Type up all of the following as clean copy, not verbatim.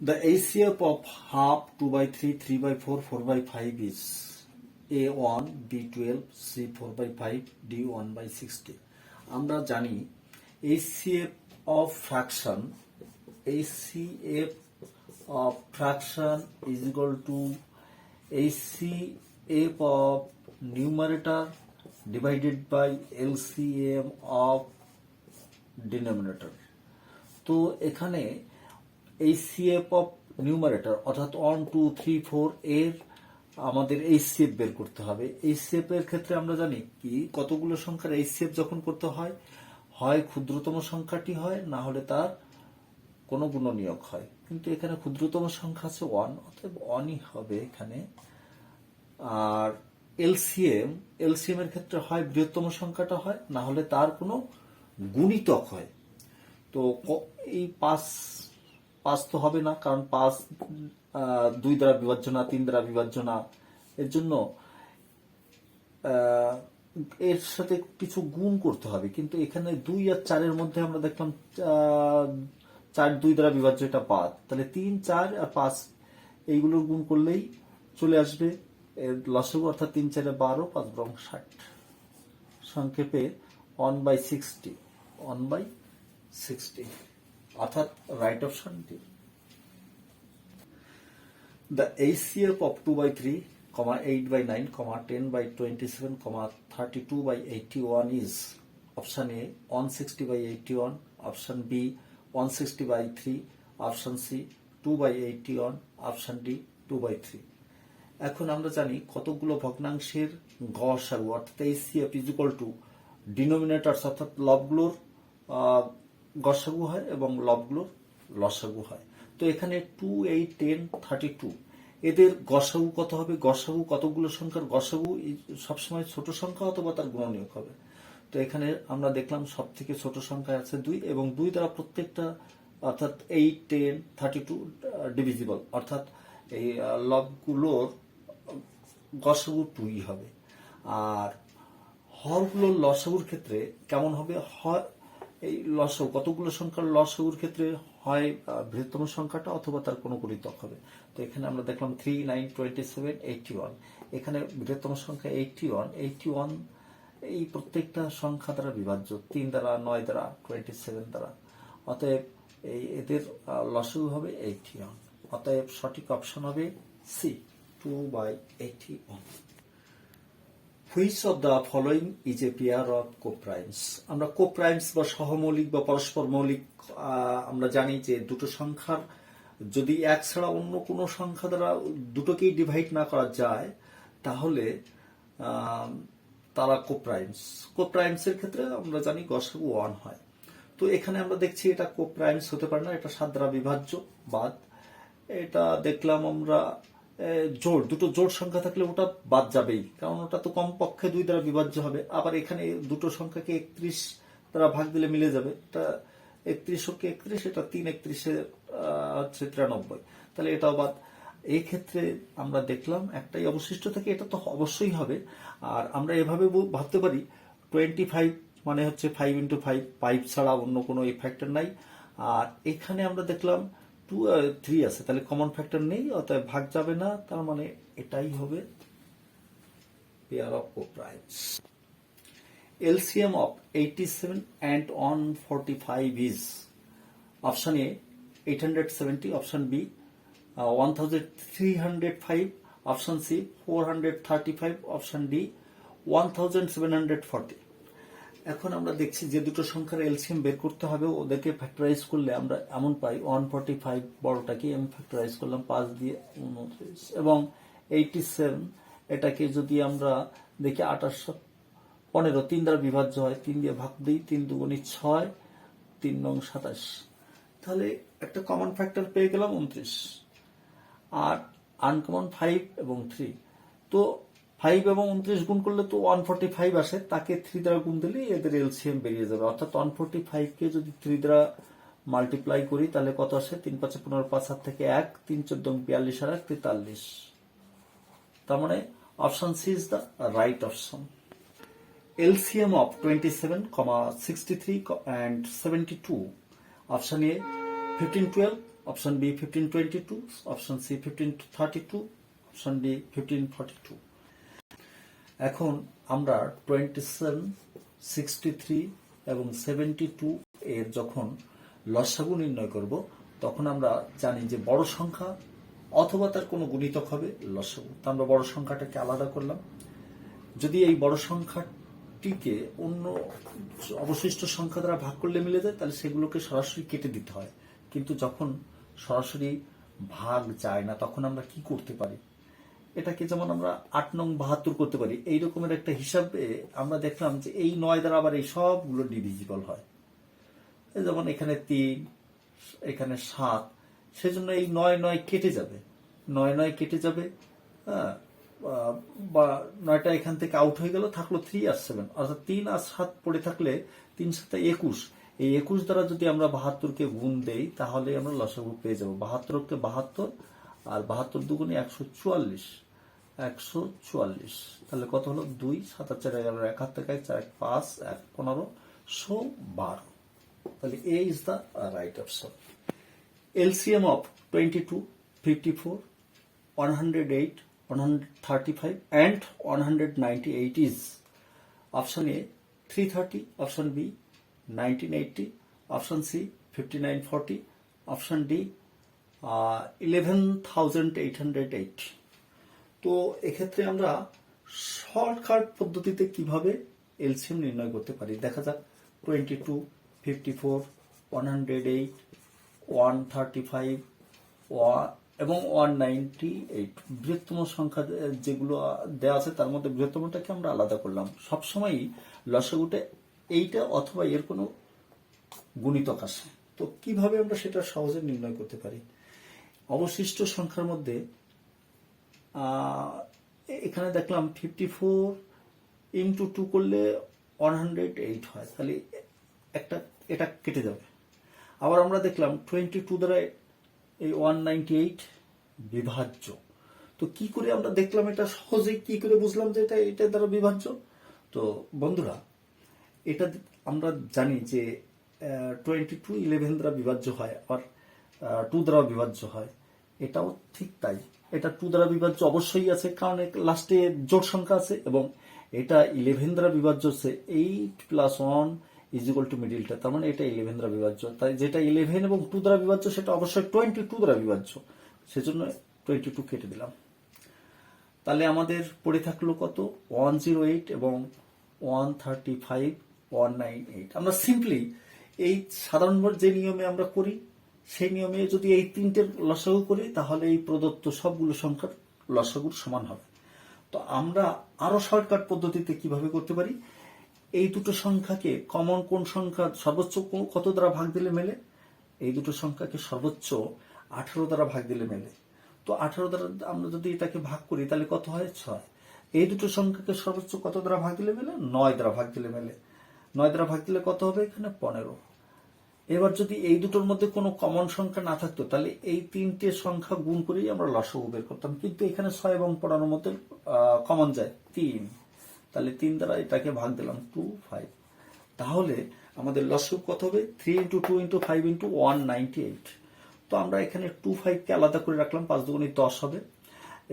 The HCF of half, 2 by 3, 3 by 4, 4 by 5 is A1, B12, C4 by 5, D1 by 60. আমরা জানি HCF of fraction is equal to HCF of numerator divided by LCM of denominator. তো এখানে HCF of numerator অর্থাৎ 1 2 3 4 এর আমাদের HCF বের করতে হবে। HCF এর ক্ষেত্রে আমরা জানি কি কতগুলো সংখ্যার HCF যখন করতে হয় হয় ক্ষুদ্রতম সংখ্যাটি হয়, না হলে তার কোনো গুণনীয়ক হয়। কিন্তু এখানে ক্ষুদ্রতম সংখ্যা আছে 1, অতএব 1ই হবে এখানে। আর এলসিএম এর ক্ষেত্রে হয় বৃহত্তম সংখ্যাটা হয়, না হলে তার কোনো গুণিতক হয়। তো এই 5 তো হবে না, কারণ 5 2 দ্বারা বিভাজ্য না, 3 দ্বারা বিভাজ্য না। এর জন্য এর সাথে কিছু গুণ করতে হবে। কিন্তু এখানে 2 আর 4 এর মধ্যে আমরা দেখলাম 4 2 দ্বারা বিভাজ্য, এটা বাদ। তাহলে 3 4 আর 5 এইগুলোর গুণ করলেই চলে আসবে এর লসাগু, অর্থাৎ 3 4 12, 5 বরং 60। সংক্ষেপে 1/60, 1/60 অর্থাৎ রাইট অপশনটি। The HCF of 2 by 3, 8 by 9, 10 by 27, 32 by 81 is option A 160 by 81, option B 160 by 3, option C 2 by 81, option D 2 by 3. এখন আমরা জানি কতগুলো ভগ্নাংশের গসাগু অর্থাৎ HCF is equal to ডিনোমিনেটরস অর্থাৎ লবগুলোর গসাগু হয় এবং লবগুলোর লসাগু হয়। তো এখানে 2 8 10 32 এদের গসাগু কত হবে? গসাগু কতগুলো সংখ্যার গসাগু সবসময় ছোট সংখ্যা অথবা তার গুণনীয়ক হবে। তো এখানে আমরা দেখলাম সব থেকে ছোট সংখ্যা আছে 2 এবং 2 দ্বারা প্রত্যেকটা অর্থাৎ 8 10 32 ডিভিজিবল, অর্থাৎ এই লবগুলোর গসাগু 2ই হবে। আর হরগুলোর লসাগুর ক্ষেত্রে কেমন হবে? এই লসাগু কতগুলো সংখ্যার লসাগুর ক্ষেত্রে হয় বৃহত্তম সংখ্যাটা অথবা তার কোনো গুণিতক হবে। তো এখানে আমরা দেখলাম 3 9 27 81, এখানে বৃহত্তম সংখ্যা 81 এই প্রত্যেকটা সংখ্যা দ্বারা বিভাজ্য, 3 দ্বারা 9 দ্বারা 27 দ্বারা, অতএব এদের লসাগু হবে 81। অতএব সঠিক অপশন হবে C 2/81। Which of the following is a pair of coprimes? আমরা কোপ্রাইমস বা সহমৌলিক বা পরস্পর মৌলিক আমরা জানি যে দুটো সংখ্যার যদি এক ছাড়া অন্য কোনো সংখ্যা দ্বারা দুটোকেই ডিভাইড না করা যায় তাহলে তারা কোপ্রাইমস। কোপ্রাইমসের ক্ষেত্রে আমরা জানি গসাগু 1 হয়। তো এখানে আমরা দেখছি এটা কোপ্রাইমস হতে পারে না, এটা 7 দ্বারা বিভাজ্য, বাদ। এটা দেখলাম আমরা দুটো জোড় সংখ্যা থাকলে ওটা বাদ যাবেই, কারণ ওটা তো কমপক্ষে 2 দ্বারা বিভাজ্য হবে। আবার এখানে দুটো সংখ্যাকে 31 দ্বারা ভাগ দিলে মিলে যাবে, এটা 31 হোক 31, এটা 3 31 হচ্ছে 93, তাহলে এটাও বাদ। এই ক্ষেত্রে আমরা দেখলাম একটাই অবশিষ্ট থাকে, এটা তো অবশ্যই হবে। আর আমরা এভাবে ভাবতে পারি 25 মানে হচ্ছে 5 × 5 ছাড়া অন্য কোনো ফ্যাক্টর নাই। আর এখানে আমরা দেখলাম 2 3 আছে, তাহলে কমন ফ্যাক্টর নেই, অতএব ভাগ যাবে না, তার মানে এটাই হবে pair of কোপ্রাইমস। LCM of 87 and 145 is option A 870, option B 1305, option C 435, option D 1740। এখন আমরা দেখছি যে দুটো সংখ্যার এলসিএম বের করতে হবে, ওদেরকে ফ্যাক্টরাইজ করলে আমরা এমন পাই 145 বড়টাকে আমি ফ্যাক্টরাইজ করলাম 5 দিয়ে 29, এবং 87 এটাকে যদি আমরা দেখি 28 15 3 দ্বারা বিভাজ্য হয়, 3 দিয়ে ভাগ দিই, 3 2 6, 3 9 27, তাহলে একটা কমন ফ্যাক্টর পেয়ে গেলাম 29। আর আনকমন 5 এবং 3, তো 5 এবং 29 গুণ করলে তো 145 আসে, তাকে 3 দ্বারা গুণ দিলে এদের এলসিএম বেরিয়ে যাবে। অর্থাৎ 145 কে যদি 3 দ্বারা মাল্টিপ্লাই করি তাহলে কত আসে? 3 5 15 5 7 থেকে 1, 3 14 42 আর 43। তার মানে option C is the right option. LCM of 27, 63 and 72, option A 1512, option B 1522, option C 1532, option D 1542। এখন আমরা 27, 63 এবং 72 এর যখন লসাগু নির্ণয় করব তখন আমরা জানি যে বড় সংখ্যা অথবা তার কোনো গুণিতক হবে লসাগু। তা আমরা বড় সংখ্যাটাকে আলাদা করলাম। যদি এই বড় সংখ্যাটিকে অন্য অবশিষ্ট সংখ্যা দ্বারা ভাগ করলে মিলে যায় তাহলে সেগুলোকে সরাসরি কেটে দিতে হয়। কিন্তু যখন সরাসরি ভাগ যায় না তখন আমরা কি করতে পারি? এটাকে যেমন আমরা 8 নং 72 করতে পারি, এই রকমের একটা হিসাবে আমরা দেখলাম যে এই 9 দ্বারা আবার এই সবগুলো ডিভিজিবল হয়। যেমন এখানে 3, এখানে 7, সেজন্য এই 9 কেটে যাবে, 9 কেটে যাবে। হ্যাঁ, বা 9টা এখান থেকে আউট হয়ে গেল, থাকলো 3 আর 7, অর্থাৎ 3 আর 7 পড়ে থাকলে 3 7 21। এই 21 দ্বারা যদি আমরা 72কে গুণ দেই তাহলে আমরা লসাগু পেয়ে যাবো। 72কে 72 আর 72 দুগুণে 144, 144। তাহলে কত হলো? 2 7 4 11 1 হাত থেকে 4 5 1 15 12। তাহলে A is the right option. LCM of 22, 54, 108, 135 and 198 is option A 330, option B 1980, option C 5940, option D 11,808। তো এক্ষেত্রে আমরা শর্টকাট পদ্ধতিতে কিভাবে এলসিএম নির্ণয় করতে পারি দেখা যাক। 22, 54, 108, 135 এবং 198 বৃহত্তম সংখ্যা যেগুলো দেওয়া আছে তার মধ্যে বৃহত্তমটাকে আমরা আলাদা করলাম। সবসময়ই লসাগুতে এইটা অথবা এর কোনো গুণিতক আসে। তো কিভাবে আমরা সেটা সহজে নির্ণয় করতে পারি? অবশিষ্ট সংখ্যার মধ্যে এখানে দেখলাম 54 ইন্টু 2 করলে 108 হয়, তাহলে এটা কেটে যাবে। আবার আমরা দেখলাম 22 দ্বারা এই 198 বিভাজ্য। তো কি করে আমরা দেখলাম এটা সহজে, কি করে বুঝলাম যে এটা দ্বারা বিভাজ্য? তো বন্ধুরা, এটা আমরা জানি যে 22 11 দ্বারা বিভাজ্য হয়, আবার 2 দ্বারা বিভাজ্য হয়। এটাও ঠিক তাই, এটা 2 দ্বারা বিভাজ্য অবশ্যই আছে, কারণ লাস্টে জোড় সংখ্যা আছে, এবং এটা 11 দ্বারা বিভাজ্য হচ্ছে 8 + 1 = মিডিলটা, তার মানে এটা 11 দ্বারা বিভাজ্য। তাই যেটা 11 এবং 2 দ্বারা বিভাজ্য সেটা অবশ্যই 22 দ্বারা বিভাজ্য, সেজন্য 22 কেটে দিলাম। তাহলে আমাদের পড়ে থাকলো কত? 108 এবং 135, 198। আমরা সিম্পলি এই সাধারণ যে নিয়মে আমরা করি সেই নিয়মে যদি এই তিনটের লসাগু করি তাহলে এই প্রদত্ত সবগুলো সংখ্যার লসাগুর সমান হবে। তো আমরা আরো শর্টকাট পদ্ধতিতে কিভাবে করতে পারি? এই দুটো সংখ্যাকে কমন কোন সংখ্যা সর্বোচ্চ কত দ্বারা ভাগ দিলে মেলে? এই দুটো সংখ্যাকে সর্বোচ্চ 18 দ্বারা ভাগ দিলে মেলে। তো 18 দ্বারা আমরা যদি এটাকে ভাগ করি তাহলে কত হয়? 6। এই দুটো সংখ্যাকে সর্বোচ্চ কত দ্বারা ভাগ দিলে মেলে? 9 দ্বারা ভাগ দিলে মেলে। 9 দ্বারা ভাগ দিলে কত হবে? এখানে 15। এবার যদি এই দুটোর মধ্যে কোনো কমন সংখ্যা না থাকতো তাহলে এই তিনটে সংখ্যা গুণ করেই আমরা লসাগু বের করতাম, কিন্তু এখানে 6 এবং 15 মধ্যে কমন যায় 3, তাহলে 3 দ্বারা এটাকে ভাগ দিলাম 2, 5। তাহলে আমাদের লসাগু কত হবে? 3 × 2 × 5 × 198। তো আমরা এখানে 25কে আলাদা করে রাখলাম, 5 × 2 = 10 হবে,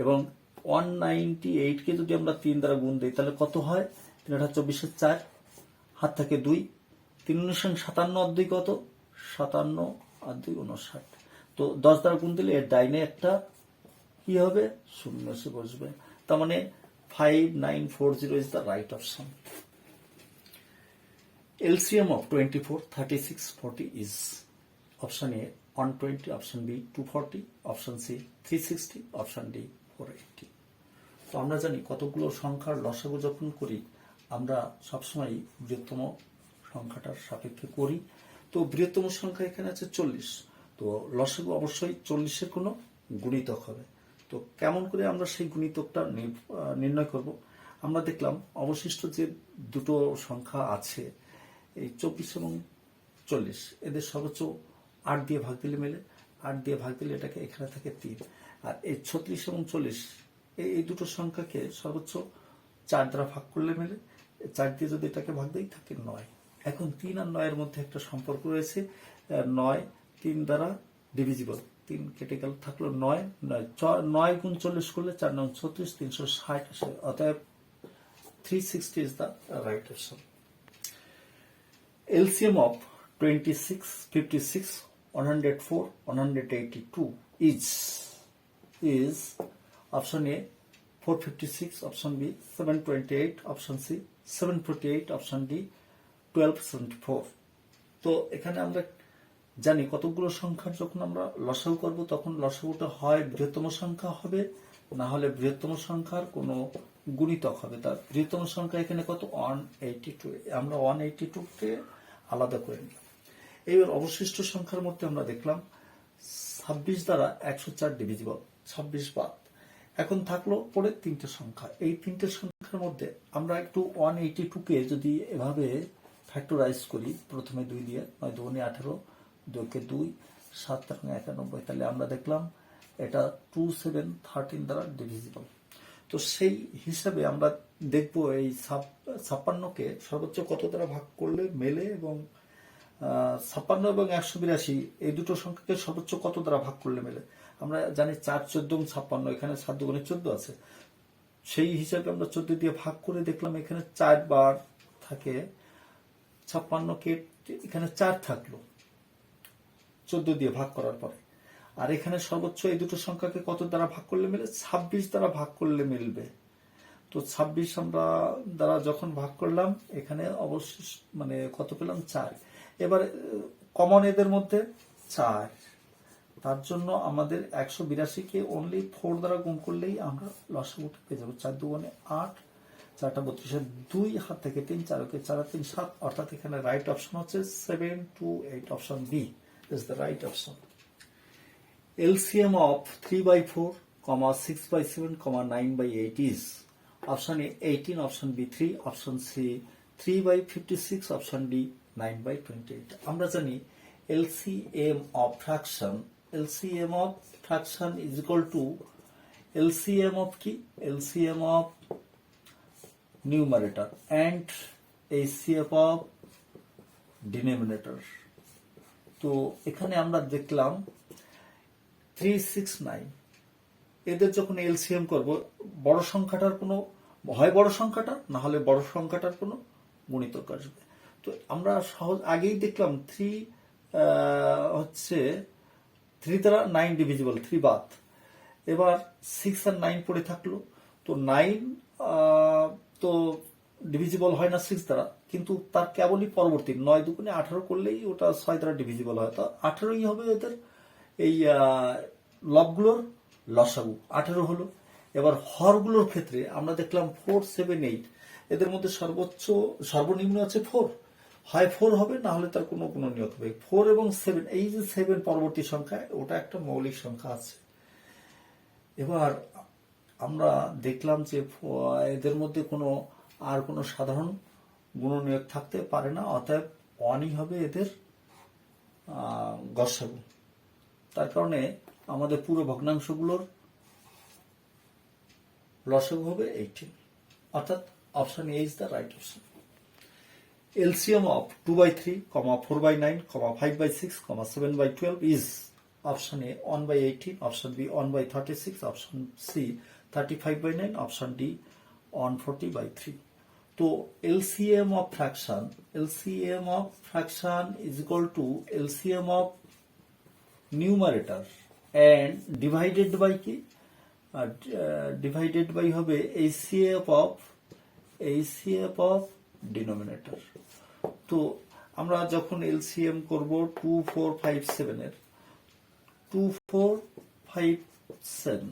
এবং 198কে যদি আমরা 3 দ্বারা গুণ দিই তাহলে কত হয়? 3 × 24 = 4, হাত থেকে 2, 3 × 57 আর 2 কত? 57 আর 2 59। তো 10 দ্বারা গুণ দিলে এর ডাইনে একটা কি হবে? 0 এসে বসবে। তার মানে 5940 is the right option. LCM of 24, 36, 40 is option A 120, option B 240, option C 360, option D 480. তো আমরা জানি কতগুলো সংখ্যার লসাগু যখন করি আমরা সবসময় বৃহত্তম সংখ্যাটার সাপেক্ষে করি। তো বৃহত্তম সংখ্যা এখানে আছে 40, তো লসাগু অবশ্যই 40-এর কোনো গুণিতক হবে। তো কেমন করে আমরা সেই গুণিতকটা নির্ণয় করব? আমরা দেখলাম অবশিষ্ট যে দুটো সংখ্যা আছে এই 24 এবং 40, এদের সর্বোচ্চ 8 দিয়ে ভাগ দিলে মেলে। 8 দিয়ে ভাগ দিলে এটাকে এখানে থাকে 3, আর এই 36 এবং 40 এই দুটো সংখ্যাকে সর্বোচ্চ 4 দ্বারা ভাগ করলে মেলে। 4 দিয়ে যদি এটাকে ভাগ দেই থাকে 9। এখন 3 আর 9 এর মধ্যে একটা সম্পর্ক রয়েছে, 9 3 দ্বারা ডিভিজিবল, 3 কেটে গেল, থাকলো 9, 9 গুণ 40 করলে 4 9 36, 360 আসে। অতএব 360 is the right option. LCM of 26, 56, 104, 182 is option A 456, option B 728, option C 748, option D 1274. তো এখানে আমরা জানি কতগুলো সংখ্যার যখন আমরা লসাগু করব তখন লসাগুটা হয় বৃহত্তম সংখ্যা হবে, না হলে বৃহত্তম সংখ্যার কোনো গুণিতক হবে। তার বৃহত্তম সংখ্যা এখানে কত? 182। আমরা 182 কে আলাদা করে নিলাম। এবার অবশিষ্ট সংখ্যার মধ্যে আমরা দেখলাম 26 দ্বারা 104 ডিভিজিবল, 26 বাদ। এখন থাকলো পরে তিনটে সংখ্যা। এই তিনটে সংখ্যার মধ্যে আমরা একটু 182 কে যদি এভাবে ফ্যাক্টরাইজ করি, প্রথমে 2 দিয়ে, 9 2 18, 2 কে 2, 7 91, তাহলে আমরা দেখলাম এটা 2713 দ্বারা ডিভিজিবল। তো সেই হিসাবে আমরা দেখব এই 56 কে সর্বোচ্চ কত দ্বারা ভাগ করলে মেলে, এবং 56 এবং 182 এই দুটো সংখ্যাকে সর্বোচ্চ কত দ্বারা ভাগ করলে মেলে। আমরা জানি 4 14 56, এখানে 7 দুগুণে 14 আছে। সেই হিসাবে আমরা 14 দিয়ে ভাগ করে দেখলাম এখানে 4 বার থাকে, 56 কে এখানে 4 থাকলো 14 দিয়ে ভাগ করার পরে। আর এখানে সর্বোচ্চ এই দুটো সংখ্যাকে কত দ্বারা ভাগ করলে মেলে? 26 দ্বারা ভাগ করলে মিলবে। তো 26 আমরা দ্বারা যখন ভাগ করলাম এখানে অবশ্যই মানে কত পেলাম? 4। এবার কমন এদের মধ্যে 4, তার জন্য আমাদের 182 কে অনলি 4 দ্বারা গুণ করলেই আমরা লসাগুটা পেয়ে যাবো। 4 দুগুণে 8, 4টা 32, 2 হাত থেকে 3, 4 কে 4 3 7, অর্থাৎ এখানে রাইট অপশন হচ্ছে 728, option B is the right option. LCM of 3/4, 6/7, 9/8 is option A 18, option B 3, option C 3/56, option D 9/28. আমরা জানি LCM of fraction is equal to LCM of কি? LCM of numerator and HCF of denominator. তো এখানে আমরা দেখলাম 369, এদের যখন LCM করব বড় সংখ্যাটার কোনো হয় বড় সংখ্যাটা, না হলে বড় সংখ্যাটার কোনো গুণিতক আসবে। তো আমরা সহজ আগেই দেখলাম 3 হচ্ছে 3 দ্বারা 9 ডিভিজিবল, 3 বাদ। এবার 6 আর 9 পড়ে থাকলো। তো 9 তো ডিভিজিবল হয় না 6 দ্বারা, কিন্তু তার কেবলই পরবর্তী 9 দুগুণে 18 করলেই ওটা 6 দ্বারা ডিভিজিবল হয়। তো 18ই হবে এদের এই লবগুলোর লসাগু, 18 হলো। এবার হরগুলোর ক্ষেত্রে আমরা দেখলাম 4 7 8, এদের মধ্যে সর্বনিম্ন আছে 4, হয় 4 হবে, না হলে তার কোনো গুণনীয়ক হবে। 4 এবং 7, এই যে 7 পরবর্তী সংখ্যা, ওটা একটা মৌলিক সংখ্যা আছে। এবার আমরা দেখলাম যে এদের মধ্যে আর কোনো সাধারণ গুণনীয়ক থাকতে পারে না, অতএব 1ই হবে এদের গসাগু। তার কারণে আমাদের পুরো ভগ্নাংশগুলোর লসাগু হবে 18, অর্থাৎ option A is the right option. LCM of 2/3, 4/9, 5/6, 7/12 is option A 1/18, option B 1/36, option C 35/9, option D 140/3. তো LCM of fraction is equal to LCM of numerator and divided by কি? divided by হবে HCF of denominator. তো আমরা যখন LCM করব 2 4 5 7 এর 2 4 5 7,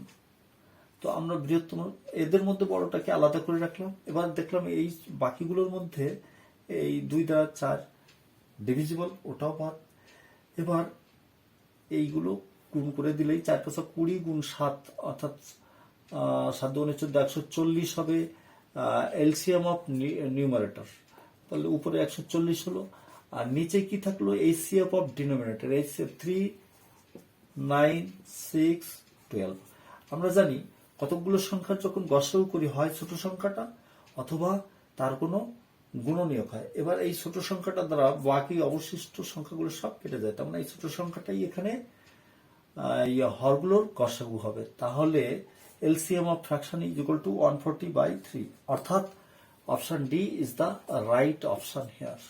তো আমরা বৃহত্তম এদের মধ্যে বড়টাকে আলাদা করে রাখলাম। এবার দেখলাম এই বাকিগুলোর মধ্যে এই 2 দ্বারা 4 ডিভিজিবল, ওটাও বাদ। এবার এইগুলো গুণ করে দিলেই 4 5 20 গুণ 7, অর্থাৎ 7 দুগুণে 14, 140 হবে এলসিএম অফ নিউমারেটর। তাহলে উপরে 140 হলো, আর নিচে কি থাকলো? HCF of denominator, HCF 3 9 6 12। আমরা জানি কতগুলো সংখ্যার যখন গসাগু করি হয় ছোট সংখ্যাটা অথবা তার কোনো গুণনীয়ক হয়। এবার এই ছোট সংখ্যাটা দ্বারা বাকি অবশিষ্ট সংখ্যাগুলো সব কেটে যায়, তার মানে এই ছোট সংখ্যাটাই এখানে হরগুলোর গসাগু হবে। তাহলে LCM of fraction is equal to 140/3, অর্থাৎ option D is the right option here.